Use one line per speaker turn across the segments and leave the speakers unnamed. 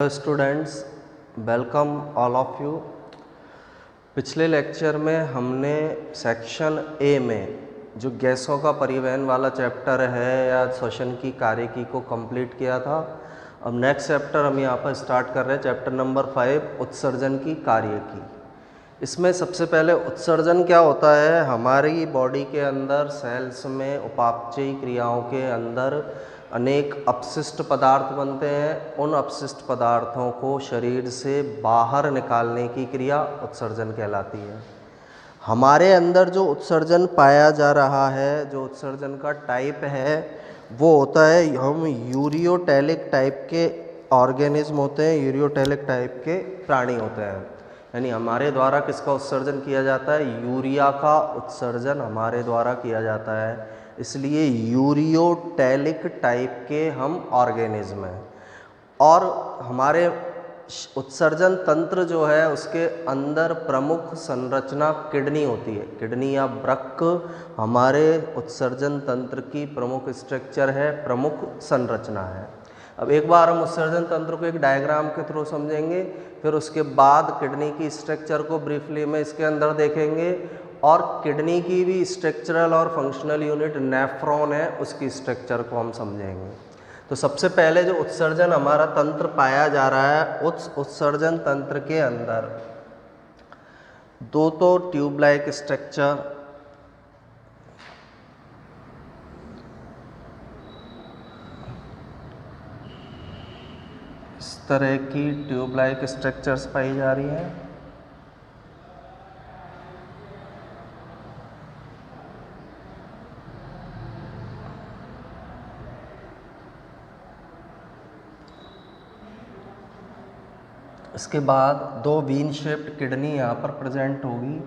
Hello students, welcome all of you. पिछले lecture में हमने सेक्शन ए में जो गैसों का परिवहन वाला चैप्टर है या श्वसन की कार्यकी को कंप्लीट किया था। अब नेक्स्ट चैप्टर हम यहाँ पर स्टार्ट कर रहे हैं, चैप्टर नंबर 5 उत्सर्जन की कार्यकी। इसमें सबसे पहले उत्सर्जन क्या होता है। हमारी बॉडी के अंदर सेल्स में उपापचयी क्रियाओं के अंदर अनेक अपशिष्ट पदार्थ बनते हैं। उन अपशिष्ट पदार्थों को शरीर से बाहर निकालने की क्रिया उत्सर्जन कहलाती है। हमारे अंदर जो उत्सर्जन पाया जा रहा है, जो उत्सर्जन का टाइप है, वो होता है, हम यूरियोटेलिक टाइप के ऑर्गेनिज्म होते हैं, यूरियोटेलिक टाइप के प्राणी होते हैं। यानी हमारे द्वारा किसका उत्सर्जन किया जाता है? यूरिया का उत्सर्जन हमारे द्वारा किया जाता है, इसलिए यूरियोटेलिक टाइप के हम ऑर्गेनिज्म हैं। और हमारे उत्सर्जन तंत्र जो है उसके अंदर प्रमुख संरचना किडनी होती है। किडनी या वृक्क हमारे उत्सर्जन तंत्र की प्रमुख स्ट्रक्चर है, प्रमुख संरचना है। अब एक बार हम उत्सर्जन तंत्र को एक डायग्राम के थ्रू समझेंगे, फिर उसके बाद किडनी की स्ट्रक्चर को ब्रीफली में इसके अंदर देखेंगे, और किडनी की भी स्ट्रक्चरल और फंक्शनल यूनिट नेफ्रॉन है, उसकी स्ट्रक्चर को हम समझेंगे। तो सबसे पहले जो उत्सर्जन हमारा तंत्र पाया जा रहा है, उस उत्सर्जन तंत्र के अंदर दो तो ट्यूब लाइक स्ट्रक्चर, इस तरह की ट्यूब लाइक स्ट्रक्चर्स पाई जा रही हैं। इसके बाद दो वीन शेप्ड किडनी यहाँ पर प्रेजेंट होगी।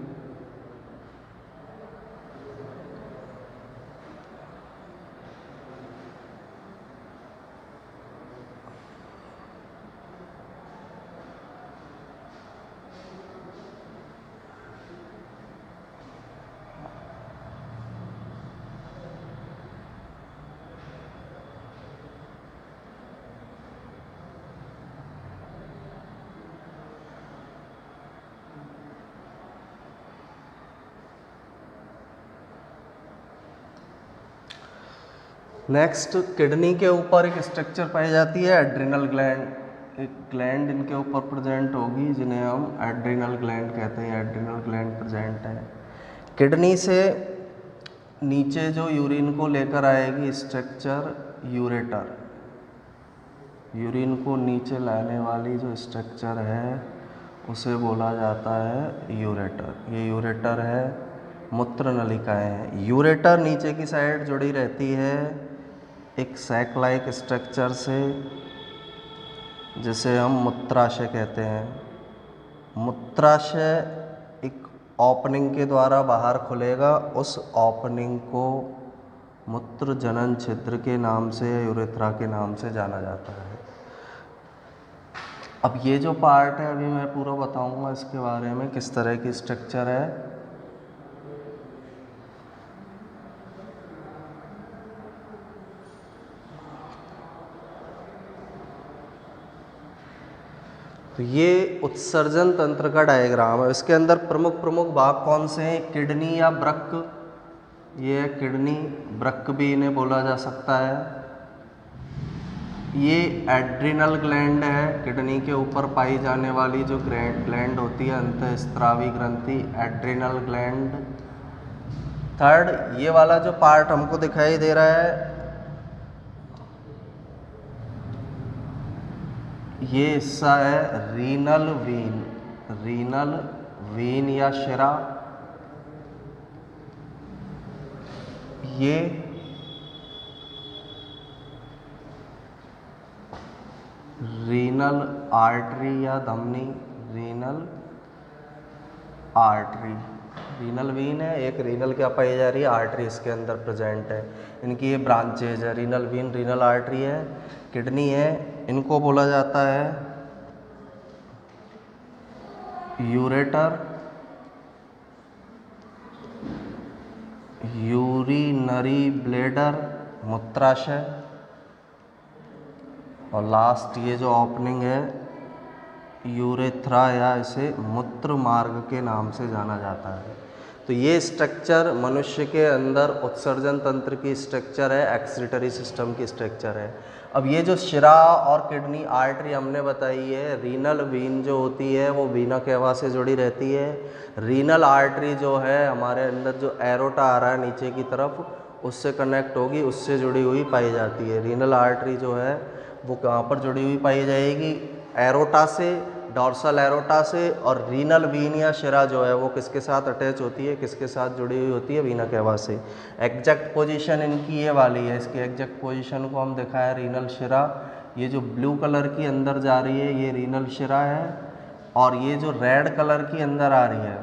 नेक्स्ट, किडनी के ऊपर एक स्ट्रक्चर पाई जाती है एड्रिनल ग्लैंड। एक ग्लैंड इनके ऊपर प्रेजेंट होगी जिन्हें हम एड्रिनल ग्लैंड कहते हैं। एड्रिनल ग्लैंड प्रेजेंट है। किडनी से नीचे जो यूरिन को लेकर आएगी स्ट्रक्चर यूरेटर, यूरिन को नीचे लाने वाली जो स्ट्रक्चर है उसे बोला जाता है यूरेटर। ये यूरेटर है, मूत्र नलिकाएं हैं। यूरेटर नीचे की साइड जुड़ी रहती है एक सैक लाइक स्ट्रक्चर से, जिसे हम मूत्राशय कहते हैं। मूत्राशय एक ओपनिंग के द्वारा बाहर खुलेगा, उस ओपनिंग को मूत्र जनन छिद्र के नाम से, यूरेथ्रा के नाम से जाना जाता है। अब ये जो पार्ट है अभी मैं पूरा बताऊंगा इसके बारे में, किस तरह की स्ट्रक्चर है। तो ये उत्सर्जन तंत्र का डायग्राम है। इसके अंदर प्रमुख भाग कौन से हैं? किडनी या वृक्क, ये किडनी, वृक्क भी इन्हें बोला जा सकता है। ये एड्रिनल ग्लैंड है, किडनी के ऊपर पाई जाने वाली जो ग्लैंड होती है, अंतःस्रावी ग्रंथि, एड्रिनल ग्लैंड। थर्ड, ये वाला जो पार्ट हमको दिखाई दे रहा है, ये हिस्सा है रीनल वीन। रीनल वीन या शिरा, ये रीनल आर्टरी या धमनी, रीनल आर्टरी। रीनल वीन है, एक रीनल क्या पाई जा रही है? आर्टरी इसके अंदर प्रेजेंट है। इनकी ये ब्रांचेज है, रीनल वीन, रीनल आर्टरी है, किडनी है। इनको बोला जाता है यूरेटर, यूरिनरी ब्लेडर, मूत्राशय, और लास्ट ये जो ओपनिंग है यूरेथ्रा या इसे मूत्र मार्ग के नाम से जाना जाता है। तो ये स्ट्रक्चर मनुष्य के अंदर उत्सर्जन तंत्र की स्ट्रक्चर है, एक्सक्रीटरी सिस्टम की स्ट्रक्चर है। अब ये जो शिरा और किडनी आर्टरी हमने बताई है, रीनल वीन जो होती है वो वीना केवा से जुड़ी रहती है। रीनल आर्टरी जो है हमारे अंदर जो एरोटा आ रहा है नीचे की तरफ, उससे कनेक्ट होगी, उससे जुड़ी हुई पाई जाती है। रीनल आर्टरी जो है वो कहाँ पर जुड़ी हुई पाई जाएगी? एरोटा से, डॉर्सल एरोटा से। और रीनल वीन या शिरा जो है वो किसके साथ अटैच होती है, किसके साथ जुड़ी हुई होती है? वीना केवा से। एग्जैक्ट पोजीशन इनकी ये वाली है, इसकी एग्जैक्ट पोजीशन को हम दिखाएं। रीनल शिरा, ये जो ब्लू कलर की अंदर जा रही है ये रीनल शिरा है, और ये जो रेड कलर की अंदर आ रही है,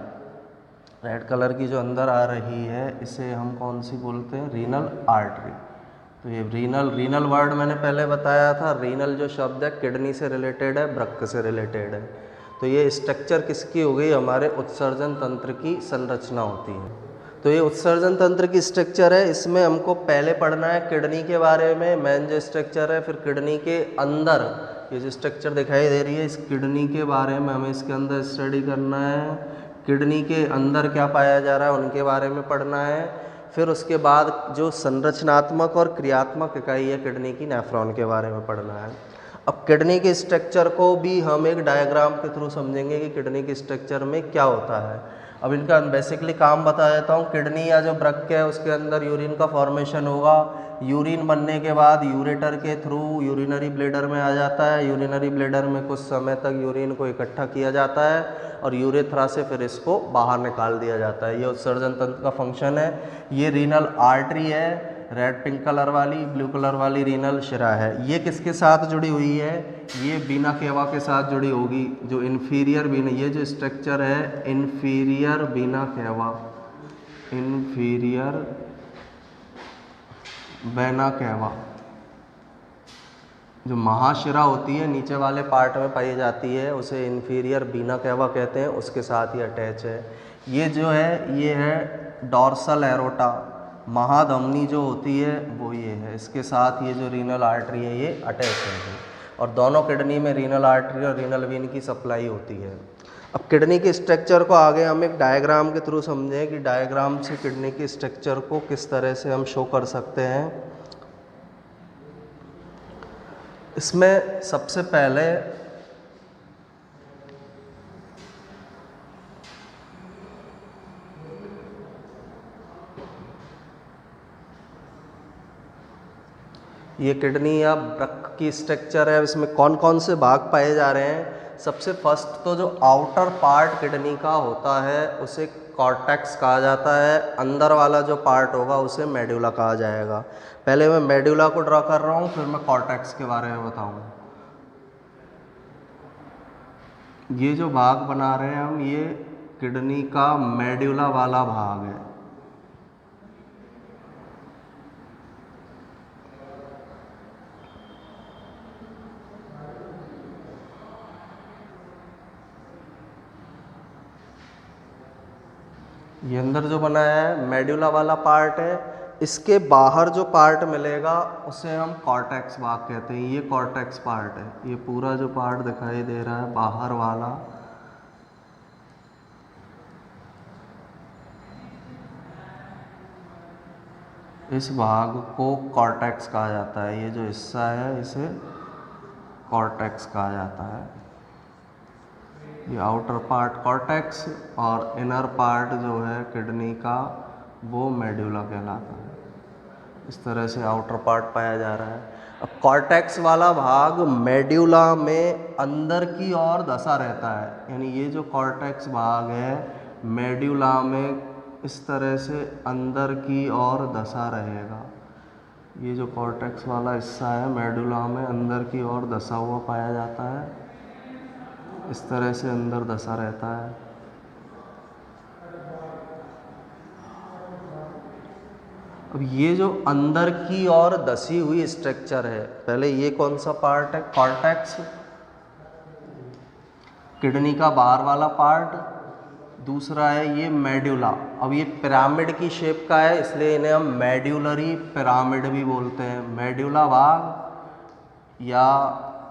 रेड कलर की जो अंदर आ रही है, इसे हम कौन सी बोलते हैं? Renal artery. तो ये रीनल वर्ड मैंने पहले बताया था। रीनल जो शब्द है किडनी से रिलेटेड है, वृक्क से रिलेटेड है। तो ये स्ट्रक्चर किसकी हो गई? हमारे उत्सर्जन तंत्र की संरचना होती है। तो ये उत्सर्जन तंत्र की स्ट्रक्चर है। इसमें हमको पहले पढ़ना है किडनी के बारे में, मेन जो स्ट्रक्चर है। फिर किडनी के अंदर ये जो स्ट्रक्चर दिखाई दे रही है, इस किडनी के बारे में हमें इसके अंदर स्टडी करना है। किडनी के अंदर क्या पाया जा रहा है उनके बारे में पढ़ना है। फिर उसके बाद जो संरचनात्मक और क्रियात्मक इकाई है किडनी की, नेफ्रॉन के बारे में पढ़ना है। अब किडनी के स्ट्रक्चर को भी हम एक डायग्राम के थ्रू समझेंगे कि किडनी के स्ट्रक्चर में क्या होता है। अब इनका बेसिकली काम बता देता हूँ। किडनी या जो वृक्क है उसके अंदर यूरिन का फॉर्मेशन होगा। यूरिन बनने के बाद यूरेटर के थ्रू यूरिनरी ब्लैडर में आ जाता है। यूरिनरी ब्लैडर में कुछ समय तक यूरिन को इकट्ठा किया जाता है और यूरेथ्रा से फिर इसको बाहर निकाल दिया जाता है। ये उत्सर्जन तंत्र का फंक्शन है। ये रीनल आर्टरी है, रेड पिंक कलर वाली, ब्लू कलर वाली रीनल शिरा है। ये किसके साथ जुड़ी हुई है? ये वीना केवा के साथ जुड़ी होगी। जो इन्फीरियर वीना, ये जो स्ट्रक्चर है इन्फीरियर वीना केवा, इन्फीरियर वेना केवा, जो महाशिरा होती है नीचे वाले पार्ट में पाई जाती है, उसे इन्फीरियर वीना केवा कहते हैं, उसके साथ ही अटैच है। ये जो है ये है डॉर्सल एरोटा, महाधमनी जो होती है वो ये है, इसके साथ ये जो रीनल आर्टरी है ये अटैच है। और दोनों किडनी में रीनल आर्टरी और रीनल वीन की सप्लाई होती है। अब किडनी के स्ट्रक्चर को आगे हम एक डायग्राम के थ्रू समझें कि डायग्राम से किडनी के स्ट्रक्चर को किस तरह से हम शो कर सकते हैं। इसमें सबसे पहले ये किडनी या वृक्क की स्ट्रक्चर है। इसमें कौन कौन से भाग पाए जा रहे हैं? सबसे फर्स्ट तो जो आउटर पार्ट किडनी का होता है उसे कॉर्टेक्स कहा जाता है। अंदर वाला जो पार्ट होगा उसे मेडुला कहा जाएगा। पहले मैं मेडुला को ड्रॉ कर रहा हूँ, फिर मैं कॉर्टेक्स के बारे में बताऊँगा। ये जो भाग बना रहे हैं हम, ये किडनी का मेडुला वाला भाग है। ये अंदर जो बनाया है मेडुला वाला पार्ट है। इसके बाहर जो पार्ट मिलेगा उसे हम कॉर्टेक्स भाग कहते हैं। ये कॉर्टेक्स पार्ट है। ये पूरा जो पार्ट दिखाई दे रहा है बाहर वाला, इस भाग को कॉर्टेक्स कहा जाता है। ये जो हिस्सा है इसे कॉर्टेक्स कहा जाता है। ये आउटर पार्ट कॉर्टेक्स और इनर पार्ट जो है किडनी का वो मेडुला कहलाता है। इस तरह से आउटर पार्ट पाया जा रहा है। अब कॉर्टेक्स वाला भाग मेडुला में अंदर की ओर धंसा रहता है, यानी ये जो कॉर्टेक्स भाग है मेडुला में इस तरह से अंदर की ओर धंसा रहेगा। ये जो कॉर्टेक्स वाला हिस्सा है मेडुला में अंदर की ओर धंसा हुआ पाया जाता है। इस तरह से अंदर धंसा रहता है। अब ये जो अंदर की ओर धसी हुई स्ट्रक्चर है, पहले ये कौन सा पार्ट है? कॉर्टेक्स, किडनी का बाहर वाला पार्ट। दूसरा है ये मेडुला। अब ये पिरामिड की शेप का है, इसलिए इन्हें हम मेड्यूलरी पिरामिड भी बोलते हैं। मेडुला भाग या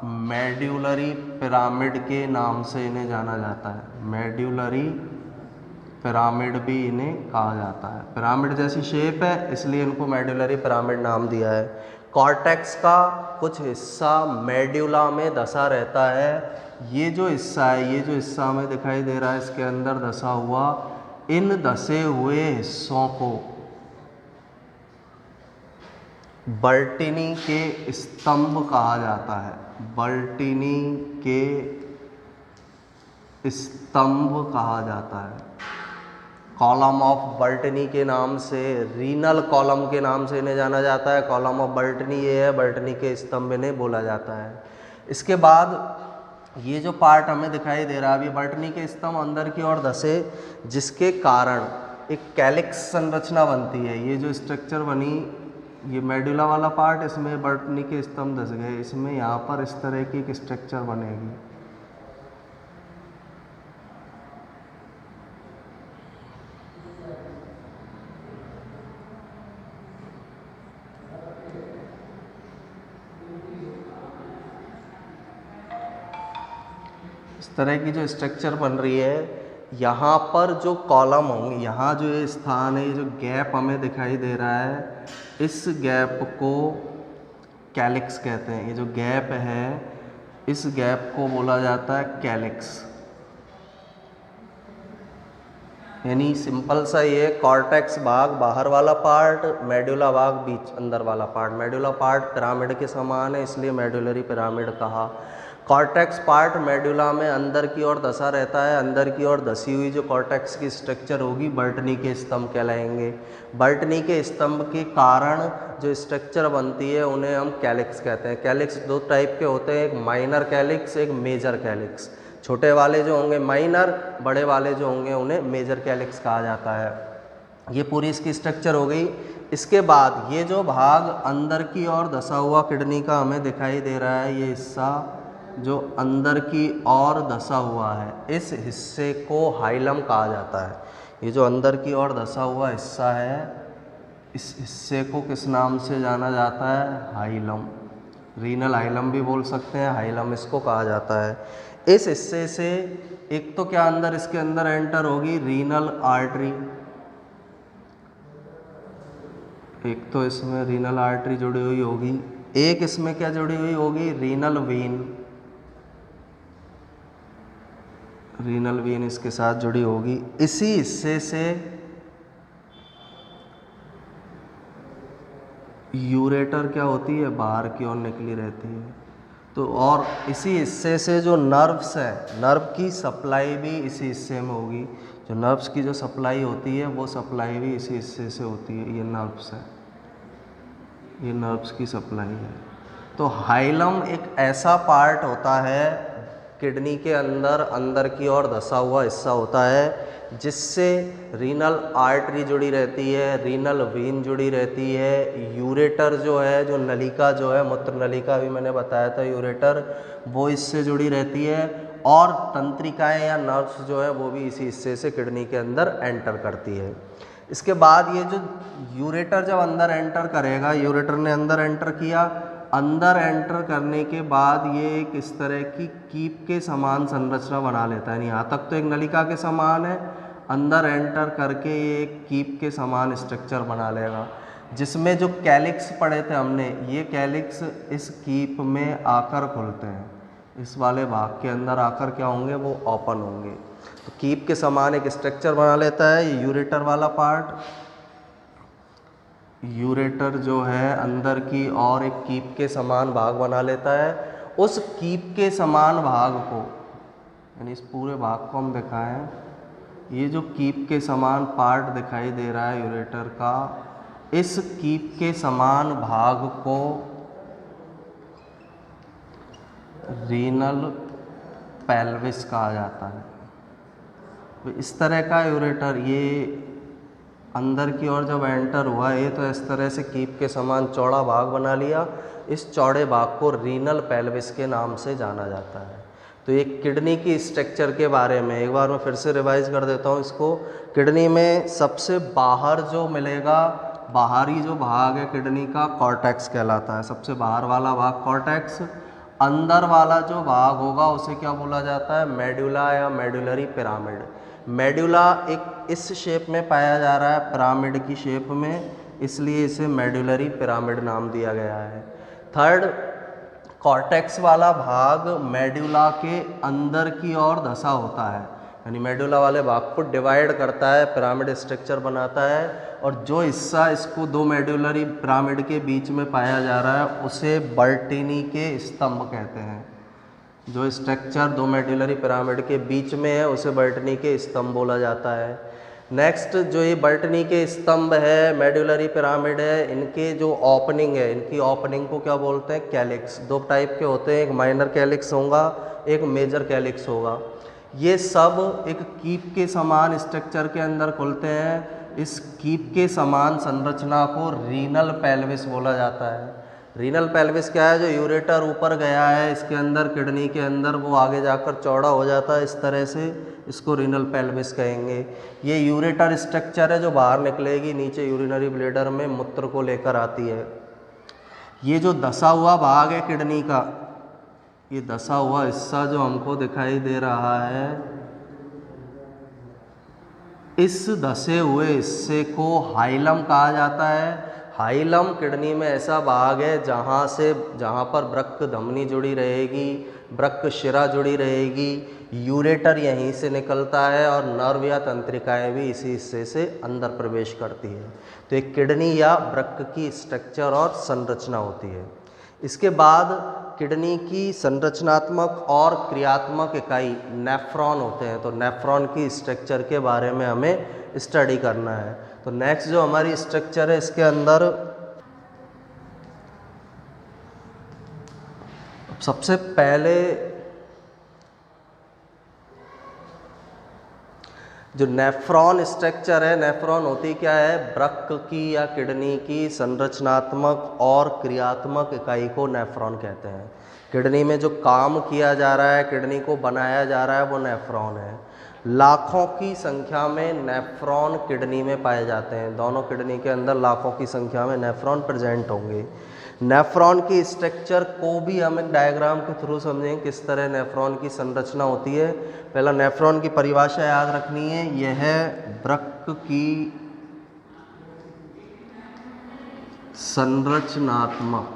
मेड्यूलरी पिरामिड के नाम से इन्हें जाना जाता है। मेड्यूलरी पिरामिड भी इन्हें कहा जाता है। पिरामिड जैसी शेप है इसलिए इनको मेड्यूलरी पिरामिड नाम दिया है। कॉर्टेक्स का कुछ हिस्सा मेड्यूला में धसा रहता है। ये जो हिस्सा है, ये जो हिस्सा हमें दिखाई दे रहा है इसके अंदर धसा हुआ, इन धसे हुए हिस्सों को बर्टिनी के स्तंभ कहा जाता है। बर्टिनी के स्तंभ कहा जाता है। कॉलम ऑफ बर्टनी के नाम से, रीनल कॉलम के नाम से इन्हें जाना जाता है। कॉलम ऑफ बर्टनी ये है, बर्टनी के स्तंभ इन्हें बोला जाता है। इसके बाद ये जो पार्ट हमें दिखाई दे रहा है अभी, बर्टनी के स्तंभ अंदर की ओर धसे, जिसके कारण एक कैलिक्स संरचना बनती है। ये जो स्ट्रक्चर बनी, ये मेडुला वाला पार्ट, इसमें बर्टनी के स्तंभ धस गए, इसमें यहाँ पर इस तरह की एक स्ट्रक्चर बनेगी। इस तरह की जो स्ट्रक्चर बन रही है, यहाँ पर जो कॉलम होंगे, यहाँ जो ये स्थान है, ये जो गैप हमें दिखाई दे रहा है, इस गैप को कैलिक्स कहते हैं। ये जो गैप है, इस गैप को बोला जाता है कैलिक्स। यानी सिंपल सा ये कॉर्टेक्स भाग बाहर वाला पार्ट, मेडुला भाग बीच अंदर वाला पार्ट। मेडुला पार्ट पिरामिड के समान है इसलिए मेडुलरी पिरामिड कहा। कॉर्टेक्स पार्ट मेडुला में अंदर की ओर धसा रहता है। अंदर की ओर धसी हुई जो कॉर्टेक्स की स्ट्रक्चर होगी बर्टनी के स्तंभ कहलाएंगे। बर्टनी के स्तंभ के कारण जो स्ट्रक्चर बनती है उन्हें हम कैलिक्स कहते हैं। कैलिक्स दो टाइप के होते हैं, एक माइनर कैलिक्स, एक मेजर कैलिक्स। छोटे वाले जो होंगे माइनर, बड़े वाले जो होंगे उन्हें मेजर कैलिक्स कहा जाता है। ये पूरी इसकी स्ट्रक्चर हो गई। इसके बाद ये जो भाग अंदर की ओर धसा हुआ किडनी का हमें दिखाई दे रहा है, ये हिस्सा जो अंदर की ओर धसा हुआ है, इस हिस्से को हाइलम कहा जाता है। ये जो अंदर की ओर धसा हुआ हिस्सा है, इस हिस्से को किस नाम से जाना जाता है? हाइलम। रीनल हाइलम भी बोल सकते हैं, हाइलम इसको कहा जाता है। इस हिस्से से एक तो क्या अंदर इसके अंदर एंटर होगी रीनल आर्टरी, एक तो इसमें रीनल आर्टरी जुड़ी हुई होगी, एक इसमें क्या जुड़ी हुई होगी? Renal vein. रीनल वेन इसके साथ जुड़ी होगी। इसी हिस्से से यूरेटर क्या होती है? बाहर की ओर निकली रहती है। तो और इसी हिस्से से जो नर्व्स है, नर्व की सप्लाई भी इसी हिस्से में होगी। जो नर्व्स की जो सप्लाई होती है वो सप्लाई भी इसी हिस्से से होती है। ये नर्व्स है, ये नर्व्स की सप्लाई है। तो हाइलम एक ऐसा पार्ट होता है किडनी के अंदर की ओर धसा हुआ हिस्सा होता है, जिससे रीनल आर्टरी जुड़ी रहती है, रीनल वेन जुड़ी रहती है, यूरेटर जो है, जो नलिका जो है, मूत्र नलिका भी मैंने बताया था यूरेटर, वो इससे जुड़ी रहती है, और तंत्रिकाएं या नर्व्स जो है वो भी इसी हिस्से से किडनी के अंदर एंटर करती है। इसके बाद ये जो यूरेटर जब अंदर एंटर करेगा, यूरेटर ने अंदर एंटर किया, अंदर एंटर करने के बाद ये एक इस तरह की कीप के समान संरचना बना लेता है। यहाँ तक तो एक नलिका के समान है, अंदर एंटर करके ये एक कीप के समान स्ट्रक्चर बना लेगा, जिसमें जो कैलिक्स पढ़े थे हमने, ये कैलिक्स इस कीप में आकर खुलते हैं। इस वाले भाग के अंदर आकर क्या होंगे? वो ओपन होंगे। तो कीप के समान एक स्ट्रक्चर बना लेता है ये यूरेटर वाला पार्ट। यूरेटर जो है अंदर की और एक कीप के समान भाग बना लेता है। उस कीप के समान भाग को, यानी इस पूरे भाग को हम दिखाएं, ये जो कीप के समान पार्ट दिखाई दे रहा है यूरेटर का, इस कीप के समान भाग को रीनल पेल्विस कहा जाता है। तो इस तरह का यूरेटर ये अंदर की ओर जब एंटर हुआ, ये तो इस तरह से कीप के समान चौड़ा भाग बना लिया। इस चौड़े भाग को रीनल पेल्विस के नाम से जाना जाता है। तो ये किडनी की स्ट्रक्चर के बारे में एक बार मैं फिर से रिवाइज कर देता हूँ इसको। किडनी में सबसे बाहर जो मिलेगा, बाहरी जो भाग है किडनी का, कॉर्टेक्स कहलाता है। सबसे बाहर वाला भाग कॉर्टेक्स, अंदर वाला जो भाग होगा उसे क्या बोला जाता है, मेडुला या मेडुलरी पिरामिड। मेडुला एक इस शेप में पाया जा रहा है, पिरामिड की शेप में, इसलिए इसे मेडुलरी पिरामिड नाम दिया गया है। थर्ड, कॉर्टेक्स वाला भाग मेडुला के अंदर की ओर धंसा होता है, यानी मेडुला वाले भाग को डिवाइड करता है, पिरामिड स्ट्रक्चर बनाता है, और जो हिस्सा इसको दो मेडुलरी पिरामिड के बीच में पाया जा रहा है उसे बर्टिनी के स्तंभ कहते हैं। जो स्ट्रक्चर दो मेडुलरी पिरामिड के बीच में है उसे बर्टनी के स्तंभ बोला जाता है। नेक्स्ट, जो ये बर्टनी के स्तंभ है, मेडुलरी पिरामिड है, इनके जो ओपनिंग है, इनकी ओपनिंग को क्या बोलते हैं, कैलिक्स। दो टाइप के होते हैं, एक माइनर कैलिक्स होगा, एक मेजर कैलिक्स होगा। ये सब एक कीप के समान स्ट्रक्चर के अंदर खुलते हैं। इस कीप के समान संरचना को रीनल पेल्विस बोला जाता है। रीनल पेल्विस क्या है, जो यूरेटर ऊपर गया है इसके अंदर, किडनी के अंदर, वो आगे जाकर चौड़ा हो जाता है इस तरह से, इसको रीनल पेल्विस कहेंगे। ये यूरेटर स्ट्रक्चर है जो बाहर निकलेगी नीचे यूरिनरी ब्लैडर में, मूत्र को लेकर आती है। ये जो धंसा हुआ भाग है किडनी का, ये धंसा हुआ हिस्सा जो हमको दिखाई दे रहा है, इस धंसे हुए हिस्से को हाइलम कहा जाता है। हाइलम किडनी में ऐसा भाग है जहाँ पर वृक्क धमनी जुड़ी रहेगी, वृक्क शिरा जुड़ी रहेगी, यूरेटर यहीं से निकलता है और नर्व या तंत्रिकाएं भी इसी हिस्से से अंदर प्रवेश करती है। तो एक किडनी या वृक्क की स्ट्रक्चर और संरचना होती है। इसके बाद किडनी की संरचनात्मक और क्रियात्मक इकाई नेफ्रॉन होते हैं। तो नेफ्रॉन की स्ट्रक्चर के बारे में हमें स्टडी करना है। तो नेक्स्ट जो हमारी स्ट्रक्चर है, इसके अंदर सबसे पहले जो नेफ्रॉन स्ट्रक्चर है, नेफ्रॉन होती क्या है, वृक्क की या किडनी की संरचनात्मक और क्रियात्मक इकाई को नेफ्रॉन कहते हैं। किडनी में जो काम किया जा रहा है, किडनी को बनाया जा रहा है, वो नेफ्रॉन है। लाखों की संख्या में नेफ्रॉन किडनी में पाए जाते हैं। दोनों किडनी के अंदर लाखों की संख्या में नेफ्रॉन प्रेजेंट होंगे। नेफ्रॉन की स्ट्रक्चर को भी हम एक डायग्राम के थ्रू समझें किस तरह नेफ्रॉन की संरचना होती है। पहला नेफ्रॉन की परिभाषा याद रखनी है, यह है वृक्क की संरचनात्मक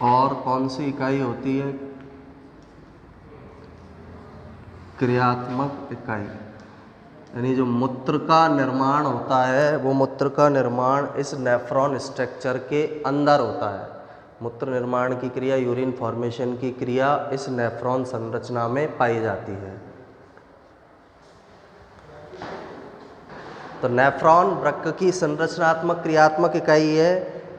और कौन सी इकाई होती है, क्रियात्मक इकाई। यानी जो मूत्र का निर्माण होता है, वो मूत्र का निर्माण इस नेफ्रॉन स्ट्रक्चर के अंदर होता है। मूत्र निर्माण की क्रिया, यूरिन फॉर्मेशन की क्रिया इस नेफ्रॉन संरचना में पाई जाती है। तो नेफ्रॉन वृक्क की संरचनात्मक क्रियात्मक इकाई है।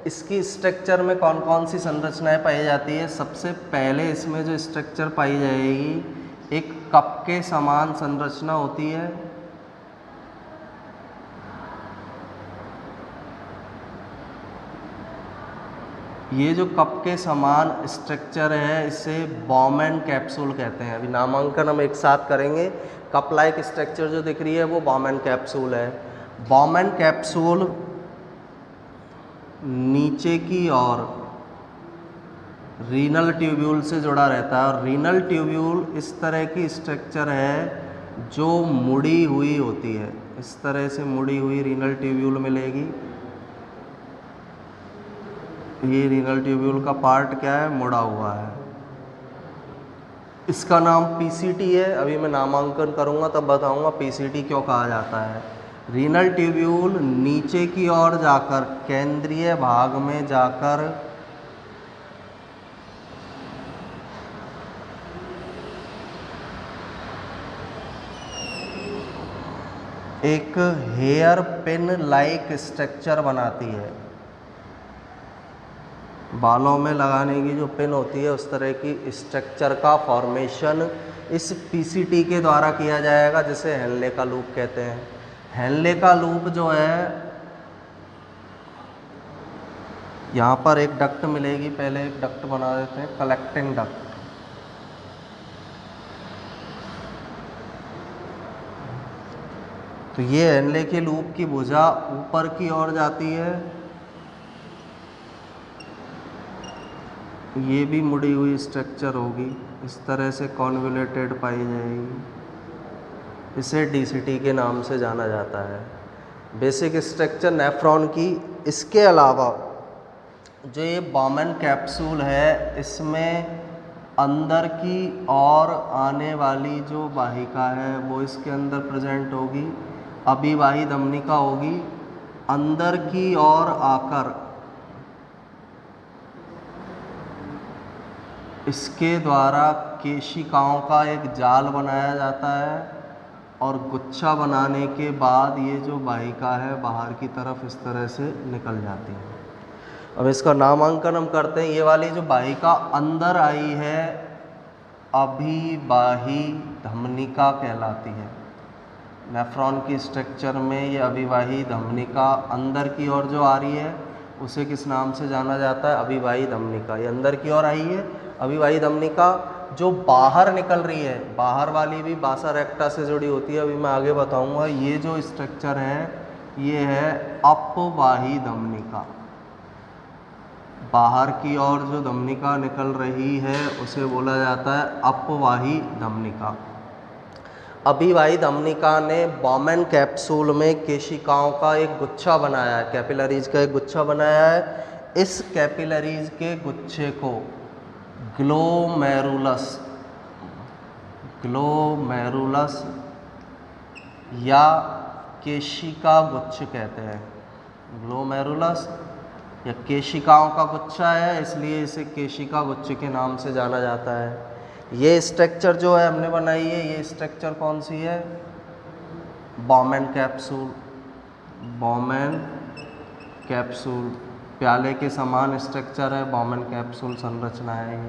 इसकी स्ट्रक्चर में कौन कौन सी संरचनाएं पाई जाती है। सबसे पहले इसमें जो स्ट्रक्चर पाई जाएगी, एक कप के समान संरचना होती है। ये जो कप के समान स्ट्रक्चर है, इसे बॉमन कैप्सूल कहते हैं। अभी नामांकन हम एक साथ करेंगे। कप लाइक स्ट्रक्चर जो दिख रही है वो बॉमन कैप्सूल है। बॉमन कैप्सूल नीचे की ओर रीनल ट्यूब्यूल से जुड़ा रहता है, और रीनल ट्यूब्यूल इस तरह की स्ट्रक्चर है जो मुड़ी हुई होती है। इस तरह से मुड़ी हुई रीनल ट्यूब्यूल मिलेगी। ये रीनल ट्यूब्यूल का पार्ट क्या है, मुड़ा हुआ है। इसका नाम पीसीटी है। अभी मैं नामांकन करूँगा तब बताऊँगा पीसीटी क्यों कहा जाता है। रीनल ट्यूब्यूल नीचे की ओर जाकर, केंद्रीय भाग में जाकर एक हेयर पिन लाइक स्ट्रक्चर बनाती है। बालों में लगाने की जो पिन होती है, उस तरह की स्ट्रक्चर का फॉर्मेशन इस पीसीटी के द्वारा किया जाएगा, जिसे हेनले का लूप कहते हैं। हेनले का लूप जो है, यहाँ पर एक डक्ट मिलेगी। पहले एक डक्ट बना देते हैं, कलेक्टिंग डक्ट। तो ये हेनले के लूप की भुजा ऊपर की ओर जाती है ये भी मुड़ी हुई स्ट्रक्चर होगी, इस तरह से कॉन्वोल्यूटेड पाई जाएगी। इसे डीसीटी के नाम से जाना जाता है। बेसिक स्ट्रक्चर नेफ्रॉन की। इसके अलावा जो ये बॉमन कैप्सूल है, इसमें अंदर की ओर आने वाली जो वाहिका है वो इसके अंदर प्रेजेंट होगी, अभिवाही धमनिका होगी। अंदर की ओर आकर इसके द्वारा केशिकाओं का एक जाल बनाया जाता है और गुच्छा बनाने के बाद ये जो वाहिका है बाहर की तरफ इस तरह से निकल जाती है। अब इसका नामांकन हम करते हैं। ये वाली जो वाहिका अंदर आई है अभिवाही धमनिका कहलाती है। नेफ्रॉन की स्ट्रक्चर में ये अभिवाही धमनिका अंदर की ओर जो आ रही है उसे किस नाम से जाना जाता है? अभिवाही धमनिका। ये अंदर की ओर आई है अभिवाही धमनिका। जो बाहर निकल रही है, बाहर वाली भी बासा रेक्टा से जुड़ी होती है, अभी मैं आगे बताऊंगा। ये जो स्ट्रक्चर है ये है अपवाही धमनिका। बाहर की ओर जो धमनिका निकल रही है उसे बोला जाता है अपवाही धमनिका। अभिवाही धमनिका ने बॉमन कैप्सूल में केशिकाओं का एक गुच्छा बनाया है, कैपिलरीज का एक गुच्छा बनाया है। इस कैपिलरीज के गुच्छे को ग्लोमेरुलस या केशिका गुच्छ कहते हैं। ग्लोमेरुलस या केशिकाओं का गुच्छा है, इसलिए इसे केशिका गुच्छ के नाम से जाना जाता है। ये स्ट्रक्चर जो है हमने बनाई है, ये स्ट्रक्चर कौन सी है? Bowman capsule. बॉमन कैप्सूल प्याले के समान स्ट्रक्चर है, बॉमन कैप्सूल संरचना है ये।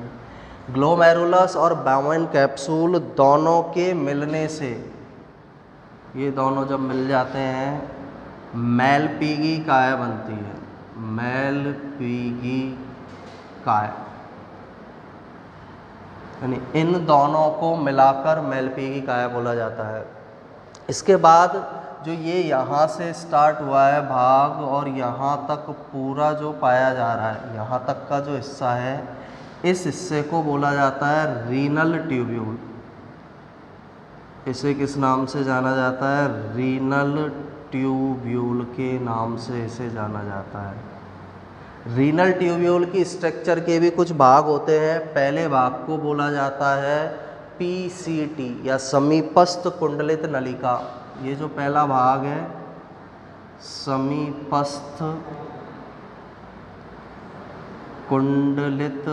ग्लोमेरुलस और बॉमन कैप्सूल दोनों के मिलने से, ये दोनों जब मिल जाते हैं मैलपीगी काय बनती है। मैलपीगी काय, यानी इन दोनों को मिलाकर मैलपीगी काय बोला जाता है। इसके बाद जो ये यहाँ से स्टार्ट हुआ है भाग और यहाँ तक पूरा जो पाया जा रहा है, यहाँ तक का जो हिस्सा है, इस हिस्से को बोला जाता है रीनल ट्यूब्यूल। इसे किस नाम से जाना जाता है? रीनल ट्यूब्यूल के नाम से इसे जाना जाता है। रीनल ट्यूब्यूल की स्ट्रक्चर के भी कुछ भाग होते हैं। पहले भाग को बोला जाता है पीसीटी या समीपस्थ कुंडलित नलिका। ये जो पहला भाग है समीपस्थ कुंडलित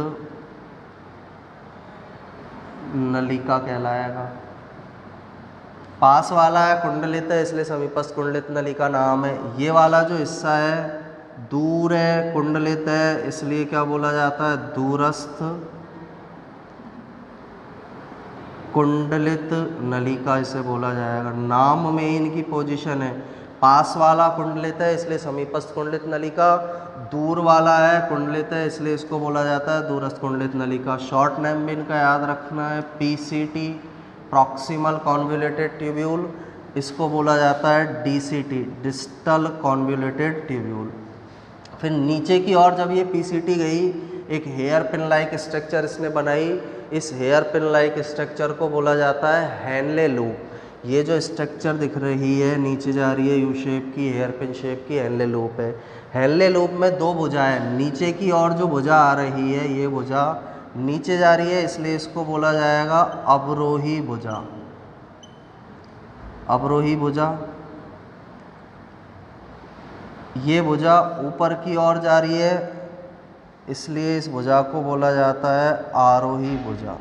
नलिका कहलाएगा। पास वाला है कुंडलित है, इसलिए समीपस्थ कुंडलित नलिका नाम है। ये वाला जो हिस्सा है दूर है, कुंडलित है, इसलिए क्या बोला जाता है? दूरस्थ कुंडलित नलिका इसे बोला जाएगा। नाम में इनकी पोजीशन है, पास वाला कुंडलित है इसलिए समीपस्थ कुंडलित नलिका, दूर वाला है कुंडलित है इसलिए इसको बोला जाता है दूरस्थ कुंडलित नलिका। शॉर्ट नेम भी इनका याद रखना है पीसीटी, प्रॉक्सिमल कॉन्वोल्यूटेड ट्यूब्यूल। इसको बोला जाता है डीसीटी, डिस्टल कॉन्वोल्यूटेड ट्यूब्यूल। फिर नीचे की ओर जब ये पीसीटी गई, एक हेयर पिन लाइक स्ट्रक्चर इसने बनाई। इस हेयर पिन लाइक स्ट्रक्चर को बोला जाता है हेनले लूप। ये जो स्ट्रक्चर दिख रही है नीचे जा रही है यू शेप की, हेयर पिन शेप की, हेनले लूप है। हेनले लूप में दो भुजाएं, नीचे की ओर जो भुजा आ रही है ये भुजा नीचे जा रही है, इसलिए इसको बोला जाएगा अवरोही भुजा। अवरोही भुजा। ये भुजा ऊपर की ओर जा रही है, इसलिए इस भुजा को बोला जाता है आरोही भुजा।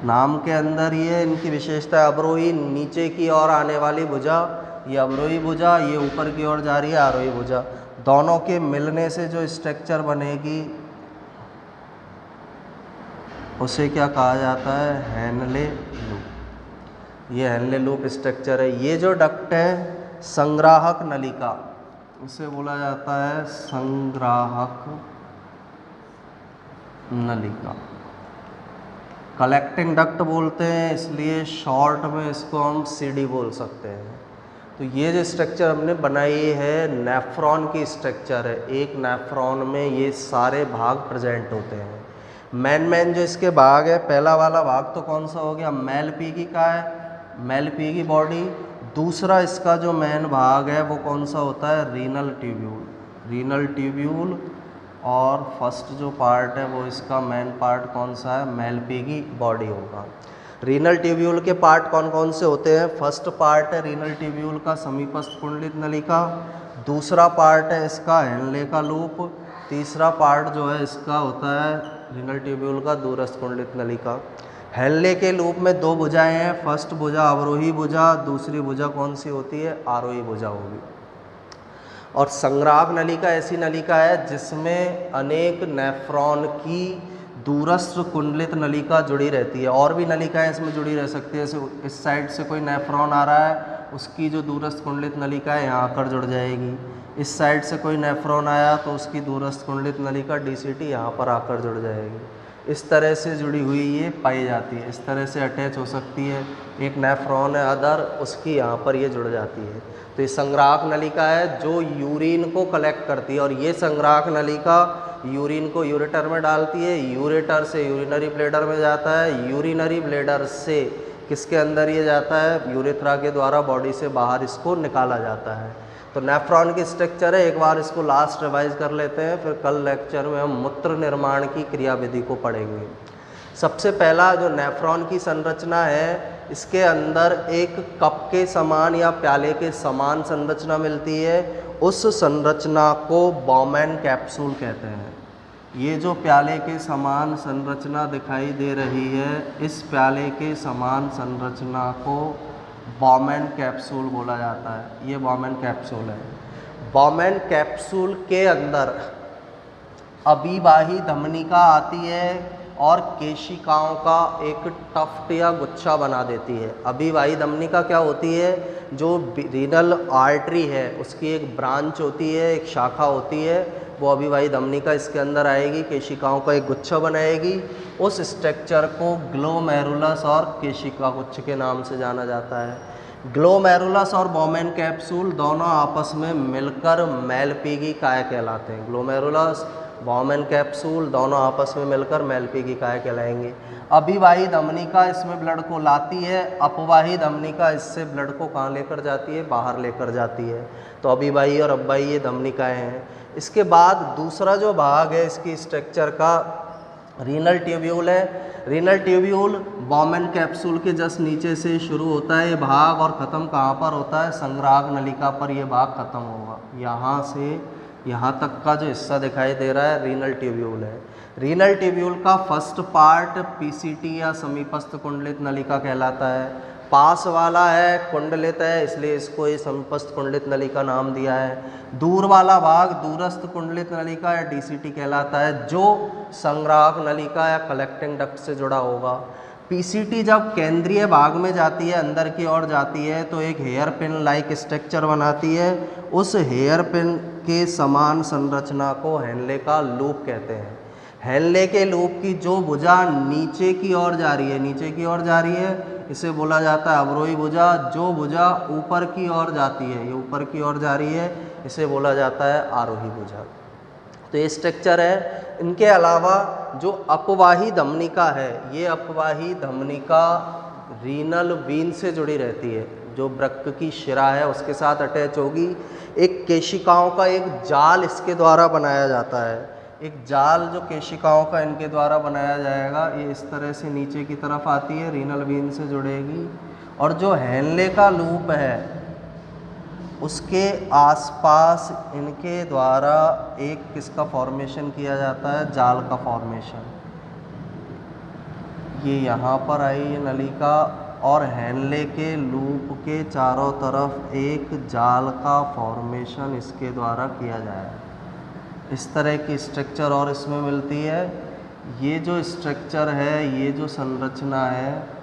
नाम के अंदर ये इनकी विशेषता है अवरोही, नीचे की ओर आने वाली भुजा ये अवरोही भुजा, ये ऊपर की ओर जा रही है आरोही भुजा। दोनों के मिलने से जो स्ट्रक्चर बनेगी उसे क्या कहा जाता है? Henle loop. ये हेनले लूप स्ट्रक्चर है। ये जो डक्ट है संग्राहक नलिका, इसे बोला जाता है संग्राहक नलिका। कलेक्टिंग डक्ट बोलते हैं, इसलिए शॉर्ट में इसको हम सीडी बोल सकते हैं। तो ये जो स्ट्रक्चर हमने बनाई है नेफ्रॉन की स्ट्रक्चर है। एक नेफ्रॉन में ये सारे भाग प्रेजेंट होते हैं। मेन जो इसके भाग है, पहला वाला भाग तो कौन सा हो गया, मेलपीगी का है, मेलपीगी बॉडी। दूसरा इसका जो मेन भाग है वो कौन सा होता है, रीनल ट्यूब्यूल, रीनल ट्यूब्यूल। और फर्स्ट जो पार्ट है वो इसका मेन पार्ट कौन सा है, मेलपीगी बॉडी होगा। रीनल ट्यूब्यूल के पार्ट कौन कौन से होते हैं, फर्स्ट पार्ट है रीनल ट्यूब्यूल का समीपस्थ कुंडलित नलिका, दूसरा पार्ट है इसका हेनले का लूप, तीसरा पार्ट जो है इसका होता है रीनल ट्यूब्यूल का दूरस्थ कुंडलित नलिका। हेनले के लूप में दो भुजाएं हैं, फर्स्ट भुजा अवरोही भुजा, दूसरी भुजा कौन सी होती है, आरोही भुजा होगी। और संग्राहक नलिका ऐसी नलिका है जिसमें अनेक नेफ्रॉन की दूरस्थ कुंडलित नलिका जुड़ी रहती है। और भी नलिकाएं इसमें जुड़ी रह सकती है, जैसे इस साइड से कोई नेफ्रॉन आ रहा है, उसकी जो दूरस्थ कुंडलित नलिका है यहाँ आकर जुड़ जाएगी। इस साइड से कोई नेफ्रॉन आया तो उसकी दूरस्थ कुंडलित नलिका डीसीटी यहाँ पर आकर जुड़ जाएगी। इस तरह से जुड़ी हुई ये पाई जाती है, इस तरह से अटैच हो सकती है। एक नेफ्रॉन है अदर, उसकी यहाँ पर ये जुड़ जाती है। तो ये संग्राहक नलिका है जो यूरिन को कलेक्ट करती है, और ये संग्राहक नलिका यूरिन को यूरेटर में डालती है, यूरेटर से यूरिनरी ब्लैडर में जाता है, यूरिनरी ब्लैडर से किसके अंदर ये जाता है, यूरेथ्रा के द्वारा बॉडी से बाहर इसको निकाला जाता है। तो नेफ्रॉन की स्ट्रक्चर है, एक बार इसको लास्ट रिवाइज कर लेते हैं, फिर कल लेक्चर में हम मूत्र निर्माण की क्रियाविधि को पढ़ेंगे। सबसे पहला जो नेफ्रॉन की संरचना है, इसके अंदर एक कप के समान या प्याले के समान संरचना मिलती है। उस संरचना को बॉमैन कैप्सूल कहते हैं। ये जो प्याले के समान संरचना दिखाई दे रही है, इस प्याले के समान संरचना को बॉमैन कैप्सूल बोला जाता है। ये बॉमैन कैप्सूल है। बॉमैन कैप्सूल के अंदर अभिवाही धमनिका आती है और केशिकाओं का एक टफ्ट या गुच्छा बना देती है। अभिवाही धमनिका क्या होती है, जो रीनल आर्टरी है उसकी एक ब्रांच होती है, एक शाखा होती है, वो अभिवाही धमनिका इसके अंदर आएगी, केशिकाओं का एक गुच्छा बनाएगी। उस स्ट्रक्चर को ग्लोमेरुलस और केशिका गुच्छ के नाम से जाना जाता है। ग्लोमेरुलस और बॉमैन कैप्सूल दोनों आपस में मिलकर मेलपीगी काय कहलाते हैं। ग्लोमेरुलस, बॉमैन कैप्सूल दोनों आपस में मिलकर मेलपीगी काय कहलाएंगे। अभिवाही धमनिका इसमें ब्लड को लाती है, अपवाही धमनिका इससे ब्लड को कहाँ लेकर जाती है, बाहर लेकर जाती है। तो अभिवाही और अपवाही ये धमनिकाएँ हैं। इसके बाद दूसरा जो भाग है इसकी स्ट्रक्चर का, रीनल ट्यूब्यूल है। रीनल ट्यूब्यूल बॉमैन कैप्सूल के जस्ट नीचे से शुरू होता है ये भाग, और ख़त्म कहाँ पर होता है, संग्राहक नलिका पर ये भाग ख़त्म होगा। यहाँ से यहाँ तक का जो हिस्सा दिखाई दे रहा है रीनल ट्यूब्यूल है। रीनल ट्यूब्यूल का फर्स्ट पार्ट पीसीटी या समीपस्थ कुंडलित नलिका कहलाता है। पास वाला है कुंडलित है, इसलिए इसको ये समीपस्थ कुंडलित नलिका नाम दिया है। दूर वाला भाग दूरस्थ कुंडलित नलिका या डीसीटी कहलाता है, जो संग्राहक नलिका या कलेक्टिंग डक्ट से जुड़ा होगा। पीसीटी जब केंद्रीय भाग में जाती है, अंदर की ओर जाती है, तो एक हेयर पिन लाइक स्ट्रक्चर बनाती है। उस हेयर पिन के समान संरचना को हेनले का लूप कहते हैं। हेनले के लूप की जो भुजा नीचे की ओर जा रही है, नीचे की ओर जा रही है, इसे बोला जाता है अवरोही भुजा। जो भुजा ऊपर की ओर जाती है, ये ऊपर की ओर जा रही है, इसे बोला जाता है आरोही भुजा। तो ये स्ट्रक्चर है। इनके अलावा जो अपवाही धमनिका है, ये अपवाही धमनिका रीनल वीन से जुड़ी रहती है, जो वृक्क की शिरा है उसके साथ अटैच होगी। एक केशिकाओं का एक जाल इसके द्वारा बनाया जाता है। एक जाल जो केशिकाओं का इनके द्वारा बनाया जाएगा, ये इस तरह से नीचे की तरफ आती है, रीनल वीन से जुड़ेगी। और जो हेनले का लूप है उसके आसपास इनके द्वारा एक किसका फॉर्मेशन किया जाता है, जाल का फॉर्मेशन। ये यहाँ पर आई ये नलिका, और हेनले के लूप के चारों तरफ एक जाल का फॉर्मेशन इसके द्वारा किया जाए। इस तरह की स्ट्रक्चर और इसमें मिलती है। ये जो स्ट्रक्चर है, ये जो संरचना है,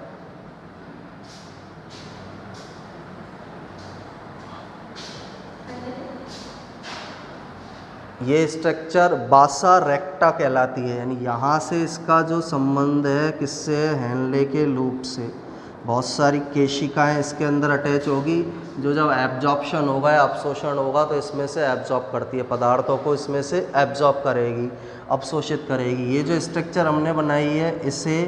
ये स्ट्रक्चर बासा रेक्टा कहलाती है। यानी यहाँ से इसका जो संबंध है किससे, हेनले के लूप से। बहुत सारी केशिकाएं इसके अंदर अटैच होगी, जो जब एब्जॉर्प्शन होगा या अवशोषण होगा तो इसमें से एब्जॉर्ब करती है, पदार्थों को इसमें से एब्जॉर्ब करेगी, अवशोषित करेगी। ये जो स्ट्रक्चर हमने बनाई है इसे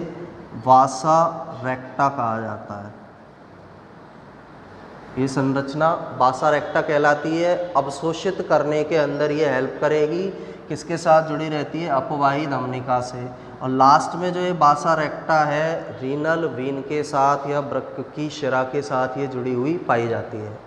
वासा रेक्टा कहा जाता है। ये संरचना वासा रेक्टा कहलाती है। अवशोषित करने के अंदर ये हेल्प करेगी, किसके साथ जुड़ी रहती है, अपवाही धमनिका से। और लास्ट में जो ये वासा रेक्टा है रीनल वीन के साथ या वृक्क की शिरा के साथ ये जुड़ी हुई पाई जाती है।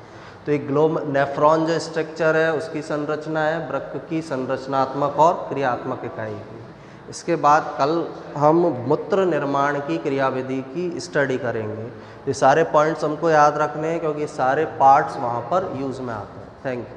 तो एक नेफ्रॉन जो स्ट्रक्चर है उसकी संरचना है वृक्क की संरचनात्मक और क्रियात्मक इकाई की। इसके बाद कल हम मूत्र निर्माण की क्रियाविधि की स्टडी करेंगे। ये सारे पॉइंट्स हमको याद रखने हैं क्योंकि सारे पार्ट्स वहाँ पर यूज़ में आते हैं। Thank you.